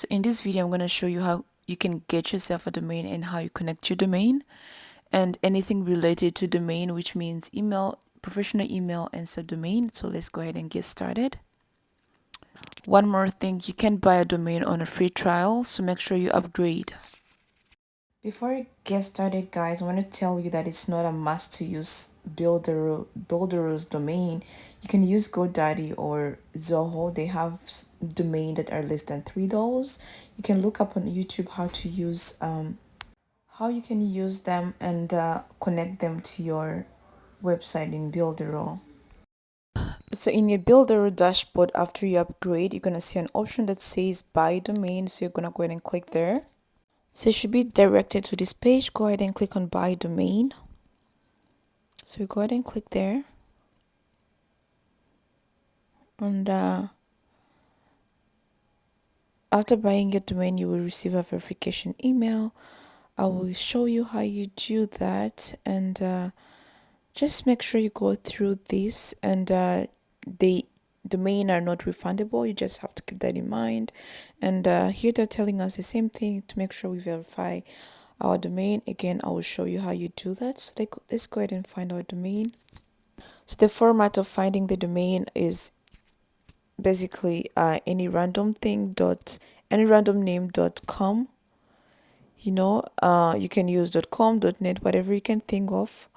So in this video, I'm going to show you how you can get yourself a domain and how you connect your domain and anything related to domain, which means email, professional email, and subdomain. So let's go ahead and get started. One more thing, you can buy a domain on a free trial, so make sure you upgrade. Before I get started, guys, I want to tell you that it's not a must to use Builderall's domain. You can use GoDaddy or Zoho. They have domain that are less than $3. You can look up on YouTube how you can use them and connect them to your website in Builderall. So in your Builderall dashboard, after you upgrade, you're gonna see an option that says buy domain. So you're gonna go ahead and click there. So you should be directed to this page. Go ahead and click on buy domain. So we go ahead and click there. And after buying your domain, you will receive a verification email. I will show you how you do that. And just make sure you go through this. And the domain are not refundable. You just have to keep that in mind. And here they're telling us the same thing to make sure we verify our domain. Again, I will show you how you do that. So let's go ahead and find our domain. So the format of finding the domain is basically any random name.com. You can use .com, .net, whatever you can think of.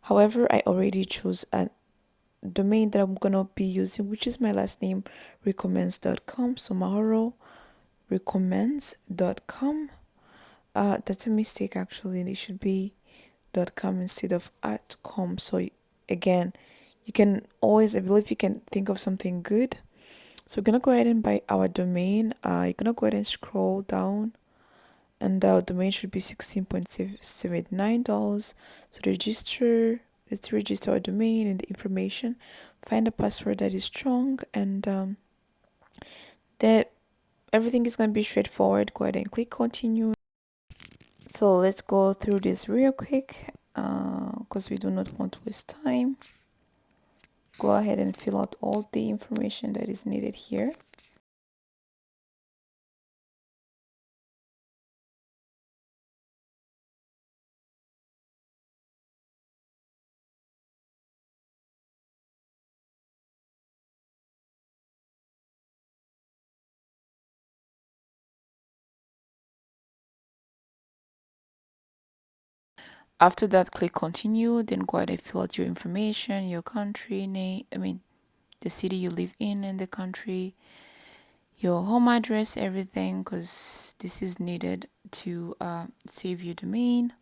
However, I already chose a domain that I'm gonna be using, which is my last name, recommends.com. So Mahoro recommends.com. That's a mistake actually. It should be .com instead of @com. So again, you can always, I believe you can think of something good. So we're gonna go ahead and buy our domain. You're gonna go ahead and scroll down, and our domain should be $16.79. So let's register our domain and the information. Find a password that is strong, and that everything is gonna be straightforward. Go ahead and click continue. So let's go through this real quick, because we do not want to waste time. Go ahead and fill out all the information that is needed here. After that, click continue, then go ahead and fill out your information, your country name, the city you live in and the country, your home address, everything, because this is needed to save your domain.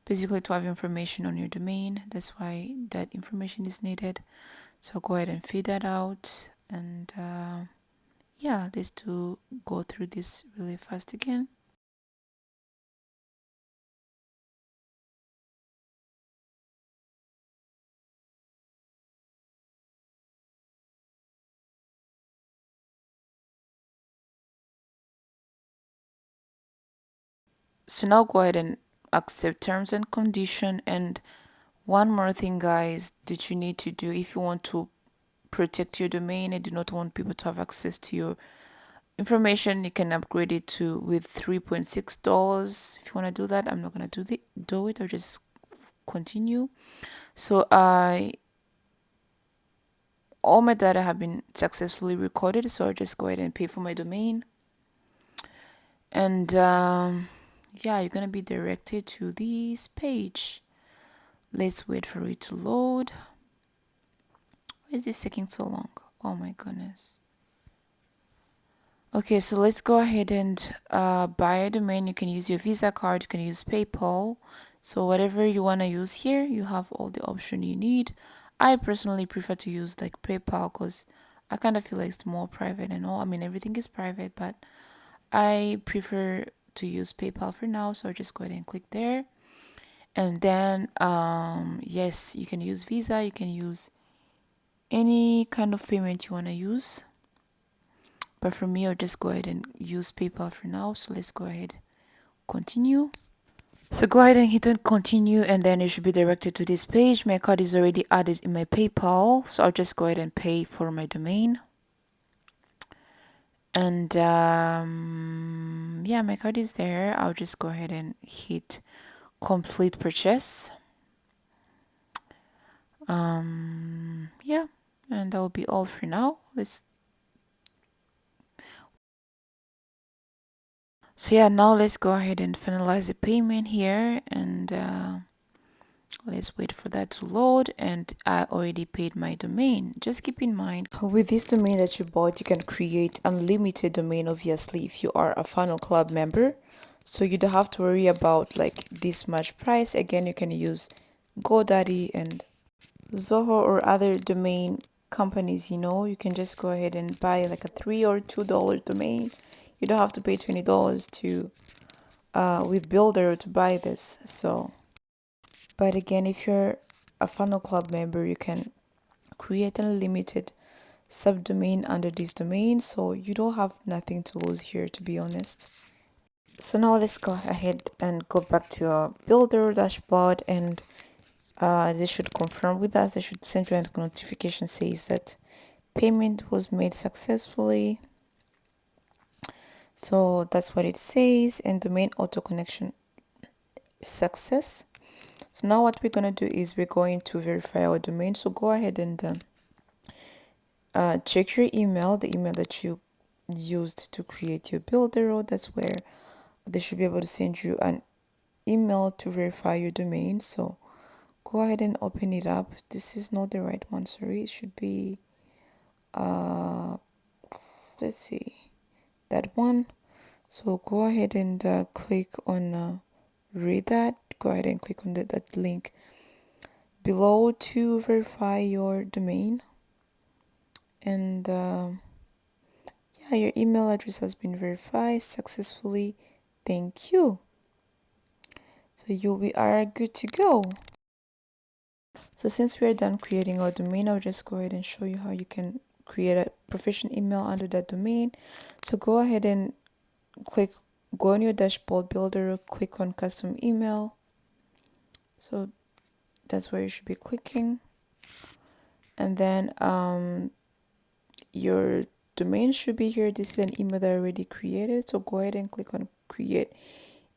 Basically, to have information on your domain, that's why that information is needed. So go ahead and fill that out, and yeah, let's go through this really fast again. So now go ahead and accept terms and condition. And one more thing, guys, that you need to do if you want to protect your domain and do not want people to have access to your information, you can upgrade it to with $3.6. If you want to do that, I'm not gonna do it, or just continue. So all my data have been successfully recorded, so I'll just go ahead and pay for my domain. And yeah, you're gonna be directed to this page. Let's wait for it to load. Why is this taking so long? Oh my goodness. Okay, so let's go ahead and buy a domain. You can use your Visa card, you can use PayPal. So whatever you want to use here, you have all the option you need. I personally prefer to use like PayPal because I kind of feel like it's more private and all. Everything is private, but I prefer to use PayPal for now. So I'll just go ahead and click there. And then, yes, you can use Visa, you can use any kind of payment you want to use. But for me, I'll just go ahead and use PayPal for now. So let's go ahead, continue. So go ahead and hit on continue, and then you should be directed to this page. My card is already added in my PayPal. So I'll just go ahead and pay for my domain. And yeah, my card is there. I'll just go ahead and hit complete purchase. Yeah, and that will be all for now. So yeah, now let's go ahead and finalize the payment here, and let's wait for that to load. And I already paid my domain. Just keep in mind, with this domain that you bought, you can create unlimited domain, obviously, if you are a Funnel Club member. So you don't have to worry about like this much price. Again, you can use GoDaddy and Zoho or other domain companies. You can just go ahead and buy like a $3 or $2 domain. You don't have to pay $20 to with Builder to buy this. So, but again, if you're a Funnel Club member, you can create an unlimited subdomain under this domain, so you don't have nothing to lose here, to be honest. So now let's go ahead and go back to our Builder dashboard, and they should confirm with us. They should send you a notification says that payment was made successfully. So that's what it says, and domain auto connection success. So now what we're going to do is we're going to verify our domain. So go ahead and check your email, the email that you used to create your Builderall. That's where they should be able to send you an email to verify your domain. So go ahead and open it up. This is not the right one, sorry. It should be, let's see, that one. So go ahead and click on read that. Go ahead and click on that link below to verify your domain. And yeah, your email address has been verified successfully. Thank you. So we are good to go. So since we are done creating our domain, I'll just go ahead and show you how you can create a professional email under that domain. So go ahead and go on your dashboard builder, click on custom email. So that's where you should be clicking. And then your domain should be here. This is an email that I already created. So go ahead and click on create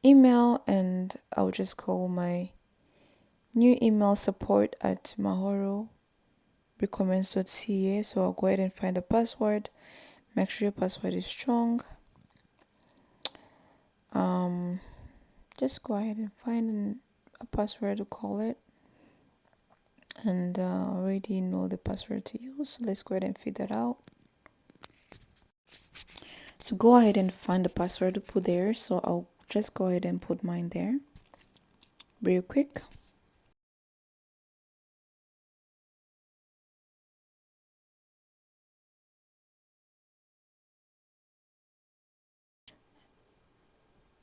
email, and I'll just call my new email support at mahororecommends.ca. So I'll go ahead and find a password. Make sure your password is strong. Just go ahead and find a password to call it, and already know the password to use. So let's go ahead and figure that out. So go ahead and find the password to put there. So I'll just go ahead and put mine there real quick.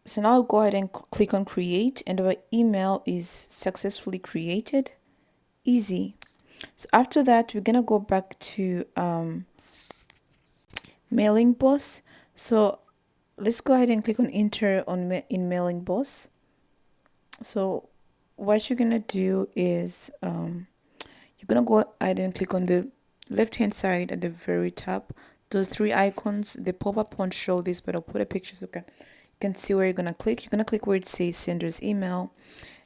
So now I'll go ahead and click on create, and our email is successfully created. Easy. So after that, we're gonna go back to mailing boss. So let's go ahead and click on enter in mailing boss. So what you're gonna do is you're gonna go ahead and click on the left hand side at the very top. Those three icons, the pop-up won't show this, but I'll put a picture so you can see where you're gonna click. You're gonna click where it says sender's email,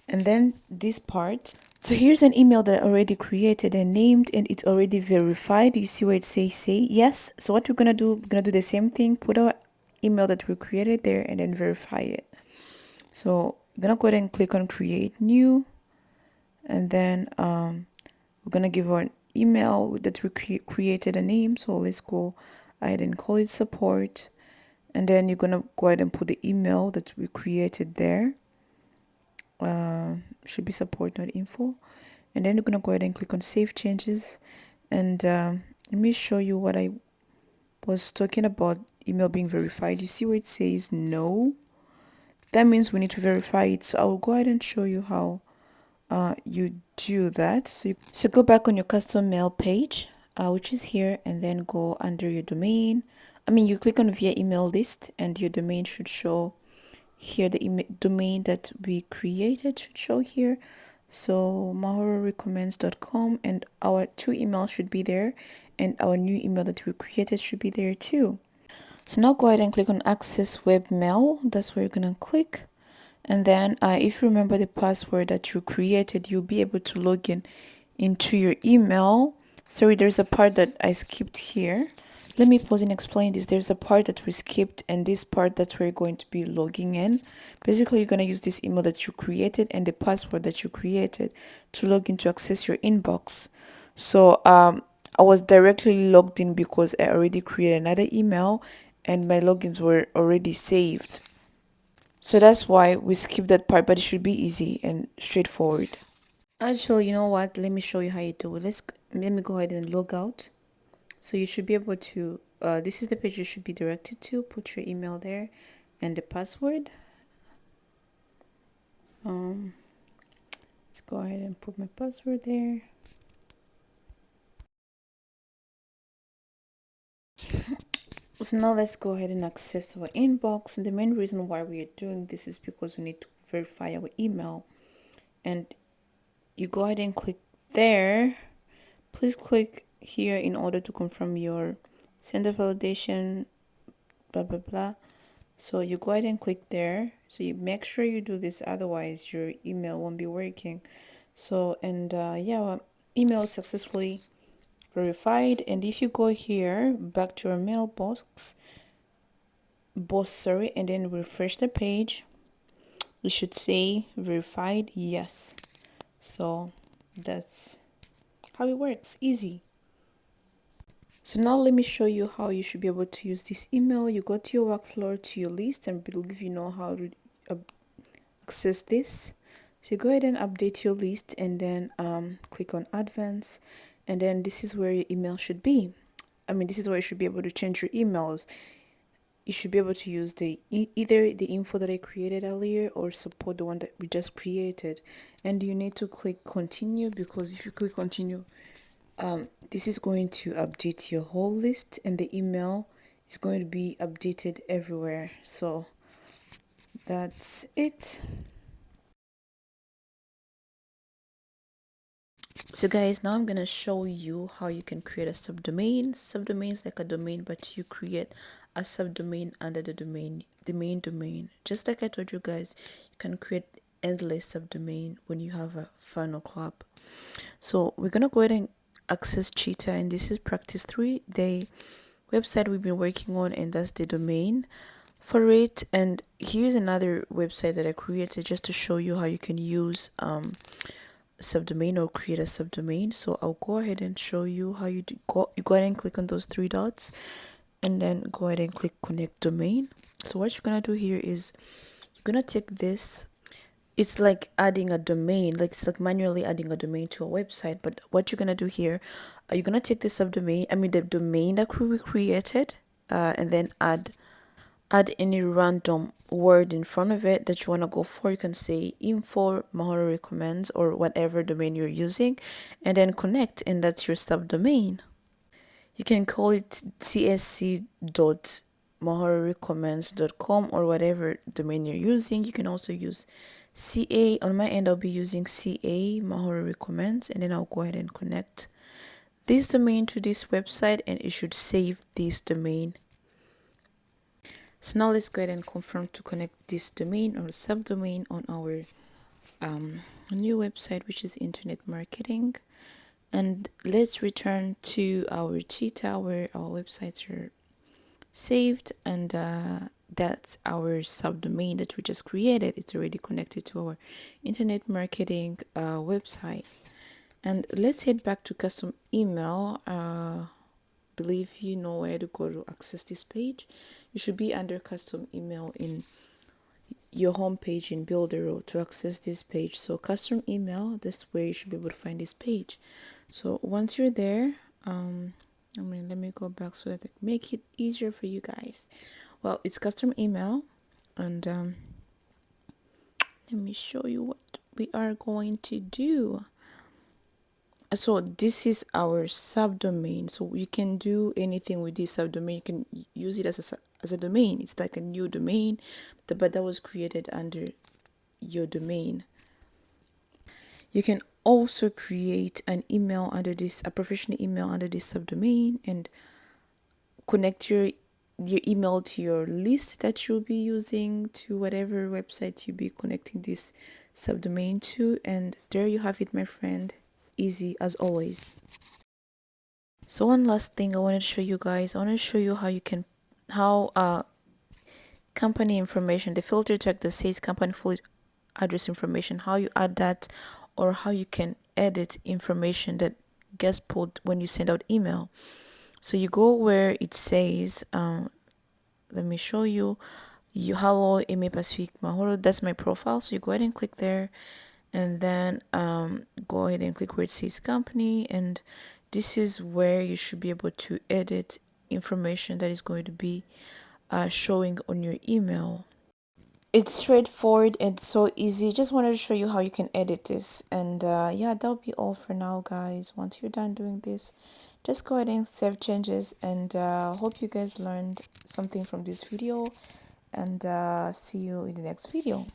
and then this part. So here's an email that I already created and named, and it's already verified. You see where it says say yes. So what we're gonna do, we're gonna do the same thing, put our email that we created there and then verify it. So I'm gonna go ahead and click on create new, and then we're gonna give our email that we created a name. So let's go ahead and call it support, and then you're gonna go ahead and put the email that we created there. Should be support, not info. And then you're gonna go ahead and click on save changes, and let me show you what I was talking about, email being verified. You see where it says no? That means we need to verify it. So I will go ahead and show you how you do that. So go back on your custom mail page, which is here, and then go under your domain. You click on via email list, and your domain should show here. The domain that we created should show here. So mahororecommends.com, and our two emails should be there, and our new email that we created should be there too. So now go ahead and click on access webmail. That's where you're gonna click. And then if you remember the password that you created, you'll be able to log in into your email. Sorry, there's a part that I skipped here. Let me pause and explain this. There's a part that we skipped, and this part, that's where you're going to be logging in. Basically, you're going to use this email that you created and the password that you created to log in to access your inbox. So I was directly logged in because I already created another email and my logins were already saved. So that's why we skipped that part, but it should be easy and straightforward. Actually, you know what? Let me show you how you do it. Let me go ahead and log out. So you should be able to, this is the page you should be directed to. Put your email there and the password. Let's go ahead and put my password there. So now let's go ahead and access our inbox. And the main reason why we are doing this is because we need to verify our email. And you go ahead and click there. Please click here in order to confirm your sender validation, blah, blah, blah. So you go ahead and click there. So you make sure you do this, otherwise your email won't be working. So, and yeah, well, email is successfully verified. And if you go here back to your mailbox, and then refresh the page, you should say verified yes. So that's how it works. Easy. So now let me show you how you should be able to use this email. You go to your workflow, to your list, and believe you know how to access this. So you go ahead and update your list and then click on advance, and then this is where your email should be. I mean, this is where you should be able to change your emails. You should be able to use either the info that I created earlier or support, the one that we just created. And you need to click continue, because if you click continue, this is going to update your whole list and the email is going to be updated everywhere. So that's it. So guys, now I'm gonna show you how you can create a subdomain. Subdomain is like a domain, but you create a subdomain under the main domain. Just like I told you guys, you can create endless subdomain when you have a funnel club. So we're gonna go ahead and access Cheetah, and this is practice 3, the website we've been working on, and that's the domain for it. And here's another website that I created just to show you how you can use subdomain or create a subdomain. So I'll go ahead and show you how you go ahead and click on those 3 dots and then go ahead and click connect domain. So what you're gonna do here is you're gonna take this. It's like adding a domain, like it's like manually adding a domain to a website. But what you're gonna do here, you're gonna take the subdomain, I mean the domain that we created, and then add any random word in front of it that you want to go for. You can say info Mahoro recommends or whatever domain you're using, and then connect, and that's your subdomain. You can call it csc.mahororecommends.com or whatever domain you're using. You can also use CA. On my end, I'll be using CA Mahoro recommends, and then I'll go ahead and connect this domain to this website, and it should save this domain. So now let's go ahead and confirm to connect this domain or subdomain on our new website, which is internet marketing. And let's return to our Cheetah where our websites are saved, and that's our subdomain that we just created. It's already connected to our internet marketing website. And let's head back to custom email. Believe you know where to go to access this page. You should be under custom email in your home page in Builderall to access this page. So custom email, this way you should be able to find this page. So once you're there, let me go back so that I make it easier for you guys. Well, it's custom email, and let me show you what we are going to do. So this is our subdomain. So you can do anything with this subdomain. You can use it as a domain. It's like a new domain, but that was created under your domain. You can also create an email under this, a professional email under this subdomain, and connect your email to your list that you'll be using, to whatever website you'll be connecting this subdomain to, and there you have it, my friend. Easy as always. So one last thing I wanted to show you guys, I want to show you how you can company information, the filter tag that says company full address information, how you add that, or how you can edit information that gets pulled when you send out email. So you go where it says let me show you. Hello, Eme Pacific Mahoro. That's my profile. So you go ahead and click there, and then go ahead and click where it says company, and this is where you should be able to edit information that is going to be showing on your email. It's straightforward and so easy. Just wanted to show you how you can edit this, and yeah, that'll be all for now, guys. Once you're done doing this, just go ahead and save changes, and hope you guys learned something from this video, and see you in the next video.